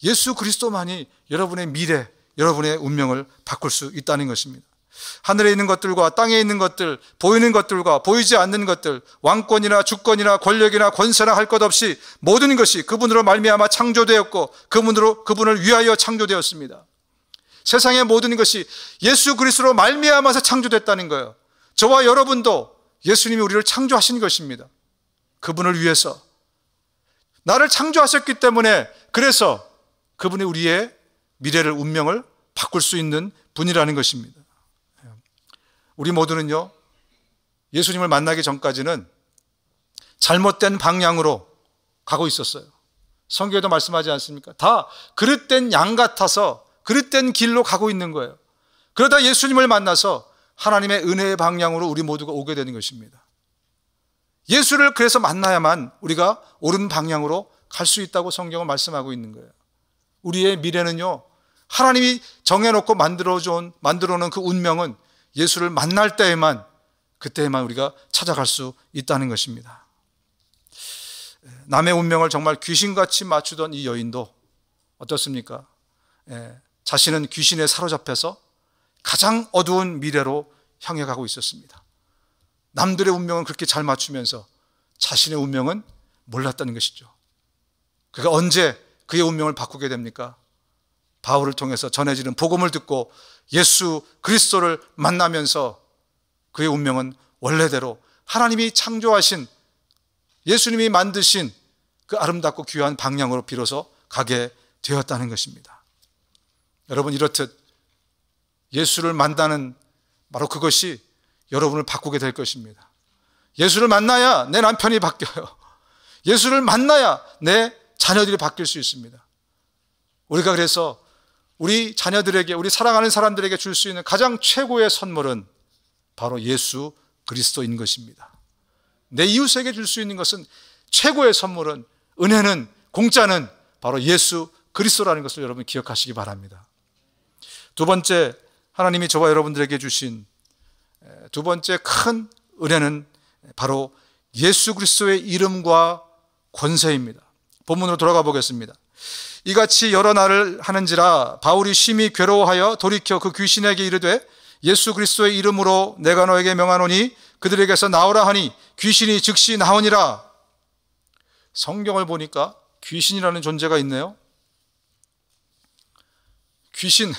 예수 그리스도만이 여러분의 미래, 여러분의 운명을 바꿀 수 있다는 것입니다. 하늘에 있는 것들과 땅에 있는 것들, 보이는 것들과 보이지 않는 것들, 왕권이나 주권이나 권력이나 권세나 할 것 없이 모든 것이 그분으로 말미암아 창조되었고 그분을 위하여 창조되었습니다. 세상의 모든 것이 예수 그리스도로 말미암아서 창조됐다는 거예요. 저와 여러분도 예수님이 우리를 창조하신 것입니다. 그분을 위해서 나를 창조하셨기 때문에, 그래서 그분이 우리의 미래를, 운명을 바꿀 수 있는 분이라는 것입니다. 우리 모두는요, 예수님을 만나기 전까지는 잘못된 방향으로 가고 있었어요. 성경에도 말씀하지 않습니까? 다 그릇된 양 같아서 그릇된 길로 가고 있는 거예요. 그러다 예수님을 만나서 하나님의 은혜의 방향으로 우리 모두가 오게 되는 것입니다. 예수를 그래서 만나야만 우리가 옳은 방향으로 갈 수 있다고 성경은 말씀하고 있는 거예요. 우리의 미래는요, 하나님이 정해놓고 만들어 놓은 그 운명은 예수를 만날 때에만, 그때에만 우리가 찾아갈 수 있다는 것입니다. 남의 운명을 정말 귀신같이 맞추던 이 여인도 어떻습니까? 자신은 귀신에 사로잡혀서 가장 어두운 미래로 향해 가고 있었습니다. 남들의 운명은 그렇게 잘 맞추면서 자신의 운명은 몰랐다는 것이죠. 그가 언제 그의 운명을 바꾸게 됩니까? 바울을 통해서 전해지는 복음을 듣고 예수 그리스도를 만나면서 그의 운명은 원래대로 하나님이 창조하신, 예수님이 만드신 그 아름답고 귀한 방향으로 비로소 가게 되었다는 것입니다. 여러분, 이렇듯 예수를 만나는 바로 그것이 여러분을 바꾸게 될 것입니다. 예수를 만나야 내 남편이 바뀌어요. 예수를 만나야 내 자녀들이 바뀔 수 있습니다. 우리가 그래서 우리 자녀들에게, 우리 사랑하는 사람들에게 줄 수 있는 가장 최고의 선물은 바로 예수 그리스도인 것입니다. 내 이웃에게 줄 수 있는 것은, 최고의 선물은, 은혜는, 공짜는 바로 예수 그리스도라는 것을 여러분 기억하시기 바랍니다. 두 번째, 하나님이 저와 여러분들에게 주신 두 번째 큰 은혜는 바로 예수 그리스도의 이름과 권세입니다. 본문으로 돌아가 보겠습니다. 이같이 여러 날을 하는지라 바울이 심히 괴로워하여 돌이켜 그 귀신에게 이르되 예수 그리스도의 이름으로 내가 너에게 명하노니 그들에게서 나오라 하니 귀신이 즉시 나오니라. 성경을 보니까 귀신이라는 존재가 있네요. 귀신.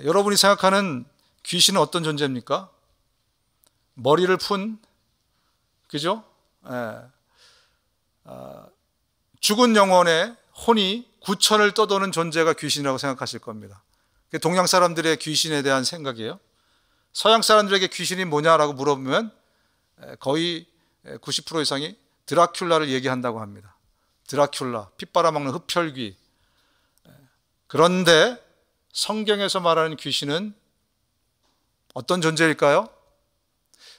여러분이 생각하는 귀신은 어떤 존재입니까? 머리를 푼, 그죠? 죽은 영혼의 혼이 구천을 떠도는 존재가 귀신이라고 생각하실 겁니다. 동양 사람들의 귀신에 대한 생각이에요. 서양 사람들에게 귀신이 뭐냐라고 물어보면 거의 90% 이상이 드라큘라를 얘기한다고 합니다. 드라큘라, 피 빨아먹는 흡혈귀. 그런데 성경에서 말하는 귀신은 어떤 존재일까요?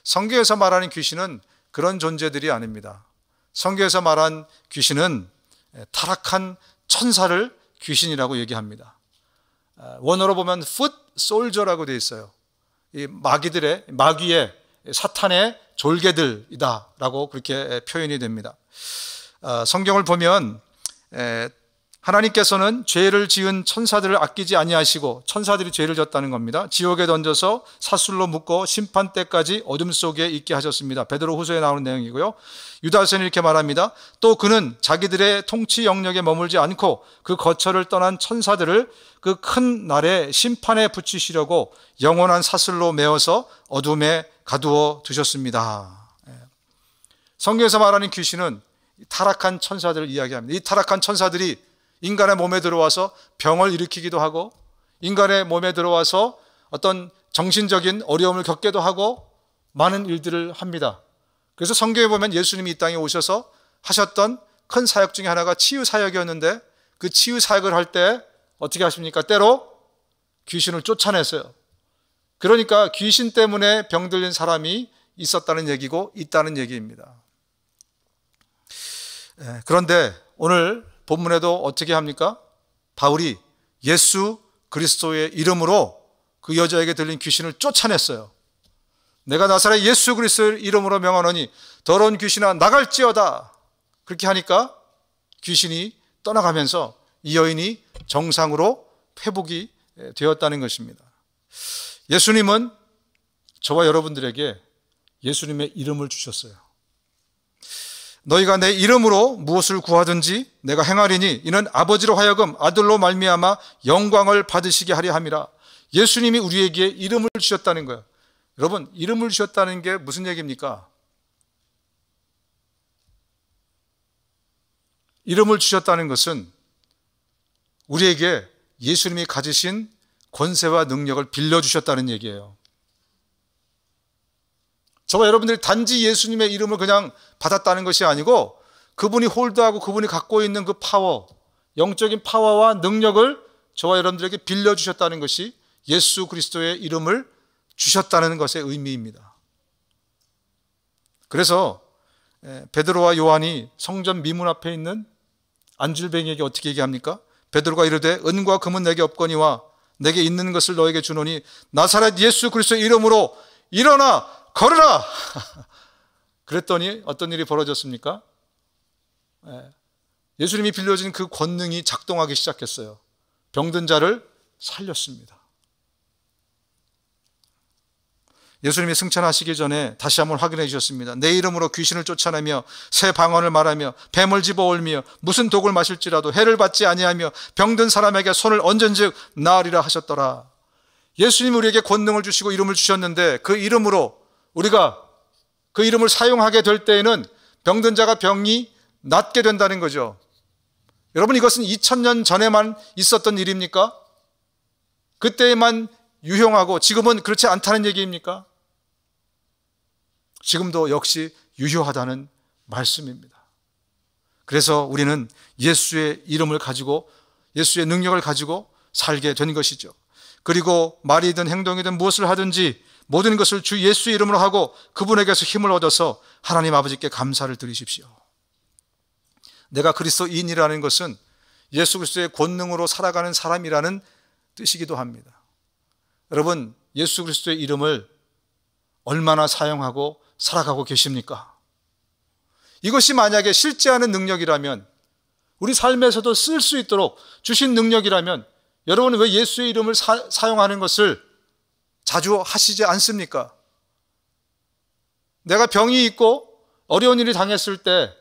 성경에서 말하는 귀신은 그런 존재들이 아닙니다. 성경에서 말한 귀신은 타락한 천사를 귀신이라고 얘기합니다. 원어로 보면 foot soldier라고 되어 있어요. 이 마귀의 사탄의 졸개들이다라고 그렇게 표현이 됩니다. 성경을 보면 하나님께서는 죄를 지은 천사들을 아끼지 아니하시고, 천사들이 죄를 졌다는 겁니다, 지옥에 던져서 사슬로 묶어 심판 때까지 어둠 속에 있게 하셨습니다. 베드로 후서에 나오는 내용이고요. 유다서는 이렇게 말합니다. 또 그는 자기들의 통치 영역에 머물지 않고 그 거처를 떠난 천사들을 그 큰 날에 심판에 붙이시려고 영원한 사슬로 메어서 어둠에 가두어 두셨습니다. 성경에서 말하는 귀신은 타락한 천사들을 이야기합니다. 이 타락한 천사들이 인간의 몸에 들어와서 병을 일으키기도 하고, 인간의 몸에 들어와서 어떤 정신적인 어려움을 겪게도 하고, 많은 일들을 합니다. 그래서 성경에 보면 예수님이 이 땅에 오셔서 하셨던 큰 사역 중에 하나가 치유 사역이었는데, 그 치유 사역을 할 때 어떻게 하십니까? 때로 귀신을 쫓아냈어요. 그러니까 귀신 때문에 병들린 사람이 있었다는 얘기고 있다는 얘기입니다. 그런데 오늘 본문에도 어떻게 합니까? 바울이 예수 그리스도의 이름으로 그 여자에게 들린 귀신을 쫓아냈어요. 내가 나사렛 예수 그리스도의 이름으로 명하노니 더러운 귀신아 나갈지어다. 그렇게 하니까 귀신이 떠나가면서 이 여인이 정상으로 회복이 되었다는 것입니다. 예수님은 저와 여러분들에게 예수님의 이름을 주셨어요. 너희가 내 이름으로 무엇을 구하든지 내가 행하리니 이는 아버지로 하여금 아들로 말미암아 영광을 받으시게 하려 함이라. 예수님이 우리에게 이름을 주셨다는 거예요. 여러분, 이름을 주셨다는 게 무슨 얘기입니까? 이름을 주셨다는 것은 우리에게 예수님이 가지신 권세와 능력을 빌려주셨다는 얘기예요. 저와 여러분들이 단지 예수님의 이름을 그냥 받았다는 것이 아니고, 그분이 홀드하고 그분이 갖고 있는 그 파워, 영적인 파워와 능력을 저와 여러분들에게 빌려주셨다는 것이 예수 그리스도의 이름을 주셨다는 것의 의미입니다. 그래서 베드로와 요한이 성전 미문 앞에 있는 안질뱅이에게 어떻게 얘기합니까? 베드로가 이르되 은과 금은 내게 없거니와 내게 있는 것을 너에게 주노니 나사렛 예수 그리스도의 이름으로 일어나 걸으라. 그랬더니 어떤 일이 벌어졌습니까? 예수님이 빌려준 그 권능이 작동하기 시작했어요. 병든 자를 살렸습니다. 예수님이 승천하시기 전에 다시 한번 확인해 주셨습니다. 내 이름으로 귀신을 쫓아내며 새 방언을 말하며 뱀을 집어올며 무슨 독을 마실지라도 해를 받지 아니하며 병든 사람에게 손을 얹은즉 나으리라 하셨더라. 예수님이 우리에게 권능을 주시고 이름을 주셨는데, 그 이름으로 우리가 그 이름을 사용하게 될 때에는 병든 자가 병이 낫게 된다는 거죠. 여러분, 이것은 2000년 전에만 있었던 일입니까? 그때만 유효하고 지금은 그렇지 않다는 얘기입니까? 지금도 역시 유효하다는 말씀입니다. 그래서 우리는 예수의 이름을 가지고 예수의 능력을 가지고 살게 된 것이죠. 그리고 말이든 행동이든 무엇을 하든지 모든 것을 주 예수의 이름으로 하고 그분에게서 힘을 얻어서 하나님 아버지께 감사를 드리십시오. 내가 그리스도인이라는 것은 예수 그리스도의 권능으로 살아가는 사람이라는 뜻이기도 합니다. 여러분, 예수 그리스도의 이름을 얼마나 사용하고 살아가고 계십니까? 이것이 만약에 실제하는 능력이라면, 우리 삶에서도 쓸 수 있도록 주신 능력이라면 여러분은 왜 예수의 이름을 사용하는 것을 자주 하시지 않습니까? 내가 병이 있고 어려운 일이 당했을 때,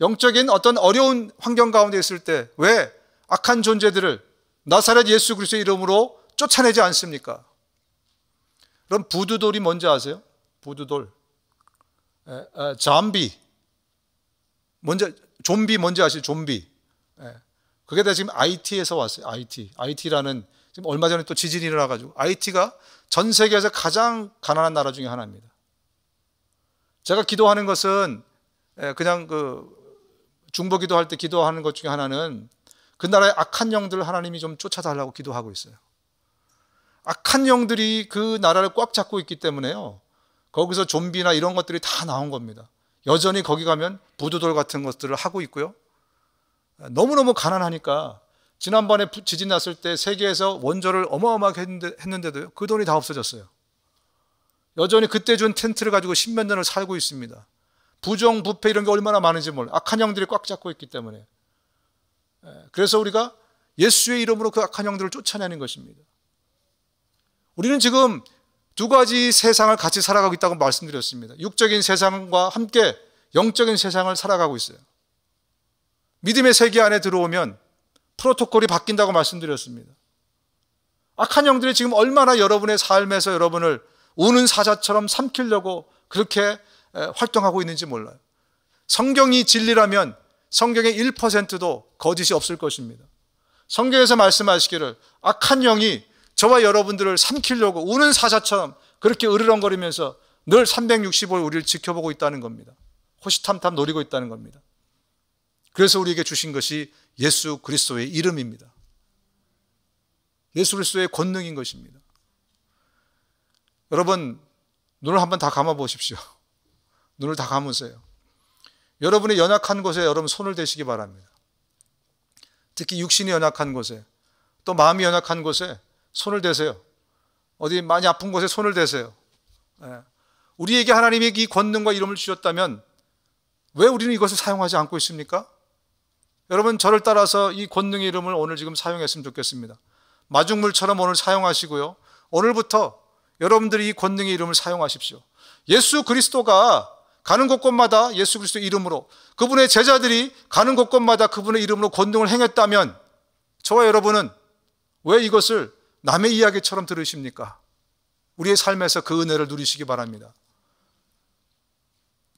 영적인 어떤 어려운 환경 가운데 있을 때 왜 악한 존재들을 나사렛 예수 그리스도의 이름으로 쫓아내지 않습니까? 그럼 부두돌이 뭔지 아세요? 부두돌, 좀비 뭔지 아시죠? 좀비. 그게 다 지금 IT에서 왔어요. IT라는, 지금 얼마 전에 또 지진이 일어나가지고 IT가 전 세계에서 가장 가난한 나라 중에 하나입니다. 제가 기도하는 것은 그냥 중보 기도할 때 기도하는 것 중에 하나는 그 나라의 악한 영들을 하나님이 좀 쫓아달라고 기도하고 있어요. 악한 영들이 그 나라를 꽉 잡고 있기 때문에요, 거기서 좀비나 이런 것들이 다 나온 겁니다. 여전히 거기 가면 부두돌 같은 것들을 하고 있고요. 너무너무 가난하니까 지난번에 지진 났을 때 세계에서 원조를 어마어마하게 했는데도요, 그 돈이 다 없어졌어요. 여전히 그때 준 텐트를 가지고 십몇 년을 살고 있습니다. 부정, 부패 이런 게 얼마나 많은지 몰라요. 악한 영들이 꽉 잡고 있기 때문에. 그래서 우리가 예수의 이름으로 그 악한 영들을 쫓아내는 것입니다. 우리는 지금 두 가지 세상을 같이 살아가고 있다고 말씀드렸습니다. 육적인 세상과 함께 영적인 세상을 살아가고 있어요. 믿음의 세계 안에 들어오면 프로토콜이 바뀐다고 말씀드렸습니다. 악한 영들이 지금 얼마나 여러분의 삶에서 여러분을 우는 사자처럼 삼키려고 그렇게 활동하고 있는지 몰라요. 성경이 진리라면 성경의 1%도 거짓이 없을 것입니다. 성경에서 말씀하시기를 악한 영이 저와 여러분들을 삼키려고 우는 사자처럼 그렇게 으르렁거리면서 늘 365일 우리를 지켜보고 있다는 겁니다. 호시탐탐 노리고 있다는 겁니다. 그래서 우리에게 주신 것이 예수 그리스도의 이름입니다. 예수 그리스도의 권능인 것입니다. 여러분, 눈을 한번 다 감아 보십시오. 눈을 다 감으세요. 여러분의 연약한 곳에 여러분 손을 대시기 바랍니다. 특히 육신이 연약한 곳에, 또 마음이 연약한 곳에 손을 대세요. 어디 많이 아픈 곳에 손을 대세요. 우리에게 하나님이 이 권능과 이름을 주셨다면 왜 우리는 이것을 사용하지 않고 있습니까? 여러분, 저를 따라서 이 권능의 이름을 오늘 지금 사용했으면 좋겠습니다. 마중물처럼 오늘 사용하시고요, 오늘부터 여러분들이 이 권능의 이름을 사용하십시오. 예수 그리스도가 가는 곳곳마다 예수 그리스도 이름으로, 그분의 제자들이 가는 곳곳마다 그분의 이름으로 권능을 행했다면 저와 여러분은 왜 이것을 남의 이야기처럼 들으십니까? 우리의 삶에서 그 은혜를 누리시기 바랍니다.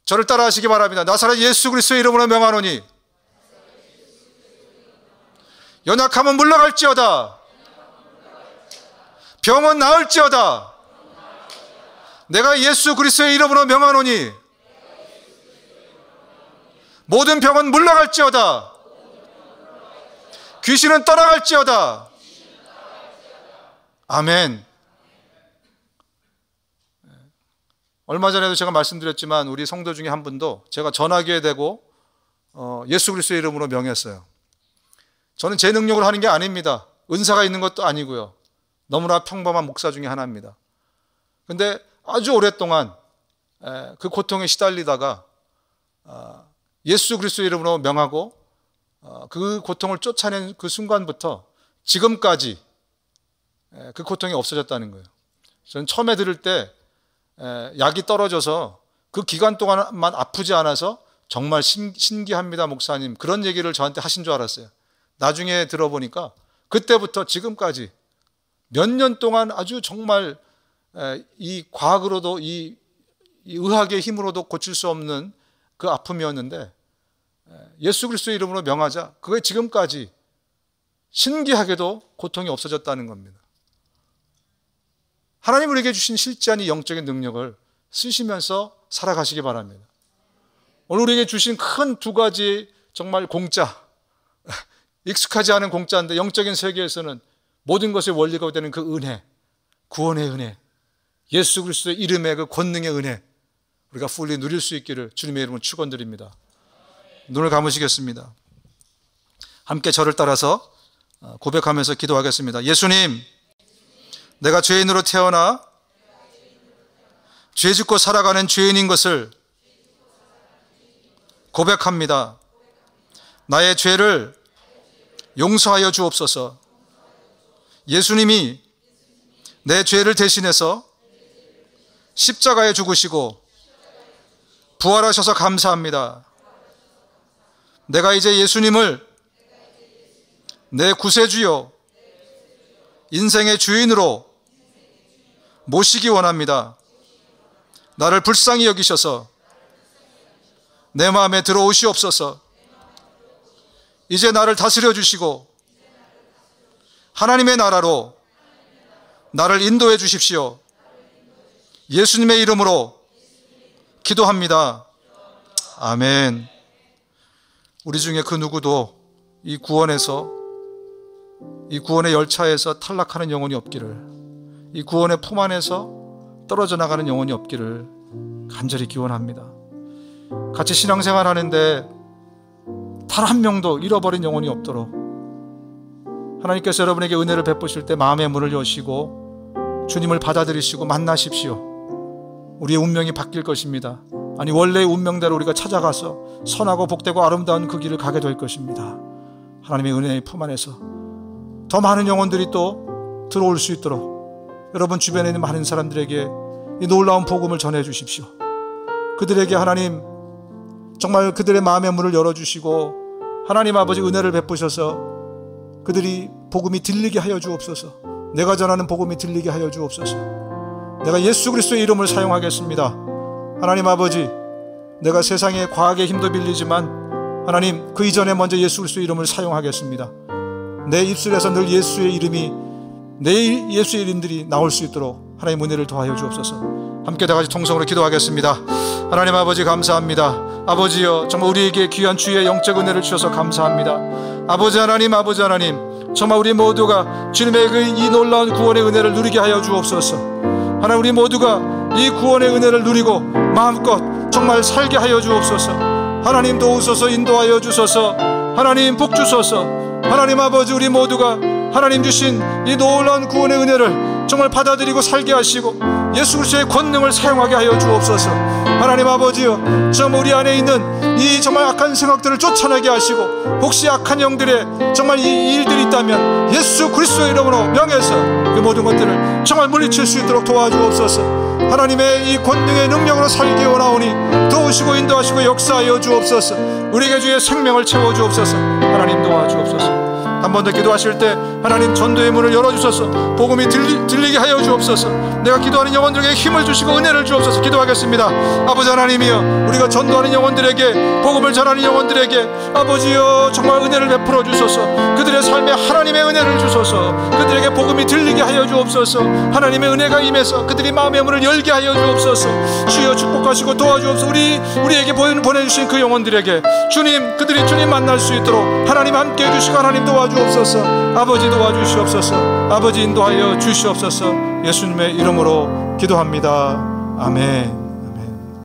저를 따라하시기 바랍니다. 나사렛 예수 그리스도의 이름으로 명하노니 연약함은 물러갈지어다. 병은 나을지어다. 내가 예수 그리스도의 이름으로 명하노니 모든 병은 물러갈지어다. 귀신은 떠나갈지어다. 아멘. 얼마 전에도 제가 말씀드렸지만 우리 성도 중에 한 분도 제가 전화기에 대고 예수 그리스도의 이름으로 명했어요. 저는 제 능력으로 하는 게 아닙니다. 은사가 있는 것도 아니고요. 너무나 평범한 목사 중에 하나입니다. 그런데 아주 오랫동안 그 고통에 시달리다가 예수 그리스도의 이름으로 명하고 그 고통을 쫓아낸 그 순간부터 지금까지 그 고통이 없어졌다는 거예요. 저는 처음에 들을 때 약이 떨어져서 그 기간 동안만 아프지 않아서 정말 신기합니다, 목사님. 그런 얘기를 저한테 하신 줄 알았어요. 나중에 들어보니까 그때부터 지금까지 몇 년 동안 아주 정말 이 과학으로도 이 의학의 힘으로도 고칠 수 없는 그 아픔이었는데 예수 그리스도의 이름으로 명하자 그게 지금까지 신기하게도 고통이 없어졌다는 겁니다. 하나님 우리에게 주신 실제한 이 영적인 능력을 쓰시면서 살아가시기 바랍니다. 오늘 우리에게 주신 큰 두 가지 정말 공짜, 익숙하지 않은 공짜인데 영적인 세계에서는 모든 것의 원리가 되는 그 은혜, 구원의 은혜, 예수 그리스도의 이름의 그 권능의 은혜, 우리가 풀리 누릴 수 있기를 주님의 이름으로 축원드립니다. 눈을 감으시겠습니다. 함께 저를 따라서 고백하면서 기도하겠습니다. 예수님, 내가 죄인으로 태어나 죄 짓고 살아가는 죄인인 것을 고백합니다. 나의 죄를 용서하여 주옵소서. 예수님이 내 죄를 대신해서 십자가에 죽으시고 부활하셔서 감사합니다. 내가 이제 예수님을 내 구세주요 인생의 주인으로 모시기 원합니다. 나를 불쌍히 여기셔서 내 마음에 들어오시옵소서. 이제 나를 다스려 주시고 하나님의 나라로 나를 인도해 주십시오. 예수님의 이름으로 기도합니다. 아멘. 우리 중에 그 누구도 이 구원에서, 이 구원의 열차에서 탈락하는 영혼이 없기를, 이 구원의 품 안에서 떨어져 나가는 영혼이 없기를 간절히 기원합니다. 같이 신앙생활 하는데 단 한 명도 잃어버린 영혼이 없도록 하나님께서 여러분에게 은혜를 베푸실 때 마음의 문을 여시고 주님을 받아들이시고 만나십시오. 우리의 운명이 바뀔 것입니다. 아니, 원래의 운명대로 우리가 찾아가서 선하고 복되고 아름다운 그 길을 가게 될 것입니다. 하나님의 은혜의 품 안에서 더 많은 영혼들이 또 들어올 수 있도록 여러분 주변에 있는 많은 사람들에게 이 놀라운 복음을 전해 주십시오. 그들에게 하나님 정말 그들의 마음의 문을 열어주시고 하나님 아버지 은혜를 베푸셔서 그들이 복음이 들리게 하여 주옵소서. 내가 전하는 복음이 들리게 하여 주옵소서. 내가 예수 그리스도의 이름을 사용하겠습니다. 하나님 아버지, 내가 세상에 과학의 힘도 빌리지만 하나님 그 이전에 먼저 예수 그리스도의 이름을 사용하겠습니다. 내 입술에서 늘 예수의 이름이, 내 예수의 이름들이 나올 수 있도록 하나님 은혜를 더하여 주옵소서. 함께 다 같이 통성으로 기도하겠습니다. 하나님 아버지 감사합니다. 아버지여, 정말 우리에게 귀한 주의 영적 은혜를 주셔서 감사합니다. 아버지 하나님, 아버지 하나님, 정말 우리 모두가 주님의 그 이 놀라운 구원의 은혜를 누리게 하여 주옵소서. 하나님, 우리 모두가 이 구원의 은혜를 누리고 마음껏 정말 살게 하여 주옵소서. 하나님 도우소서, 인도하여 주소서. 하나님 복 주소서. 하나님 아버지, 우리 모두가 하나님 주신 이 놀라운 구원의 은혜를 정말 받아들이고 살게 하시고 예수 그리스도의 권능을 사용하게 하여 주옵소서. 하나님 아버지여, 정말 우리 안에 있는 이 정말 악한 생각들을 쫓아내게 하시고 혹시 악한 영들의 정말 이 일들이 있다면 예수 그리스도의 이름으로 명해서 그 모든 것들을 정말 물리칠 수 있도록 도와주옵소서. 하나님의 이 권능의 능력으로 살기 원하오니 도우시고 인도하시고 역사하여 주옵소서. 우리에게 주의 생명을 채워주옵소서. 하나님 도와주옵소서. 한 번 더 기도하실 때 하나님 전도의 문을 열어주셔서 복음이 들리게 하여 주옵소서. 내가 기도하는 영혼들에게 힘을 주시고 은혜를 주옵소서. 기도하겠습니다. 아버지 하나님이여, 우리가 전도하는 영혼들에게, 복음을 전하는 영혼들에게 아버지여 정말 은혜를 베풀어 주소서. 그들의 삶에 하나님의 은혜를 주소서. 그들에게 복음이 들리게 하여 주옵소서. 하나님의 은혜가 임해서 그들이 마음의 문을 열게 하여 주옵소서. 주여 축복하시고 도와주옵소서. 우리에게 보내주신 그 영혼들에게 주님, 그들이 주님 만날 수 있도록 하나님 함께 해주시고 하나님 도와주옵소서. 아버지 도와주시옵소서. 아버지 인도하여 주시옵소서. 예수님의 이름으로 기도합니다. 아멘.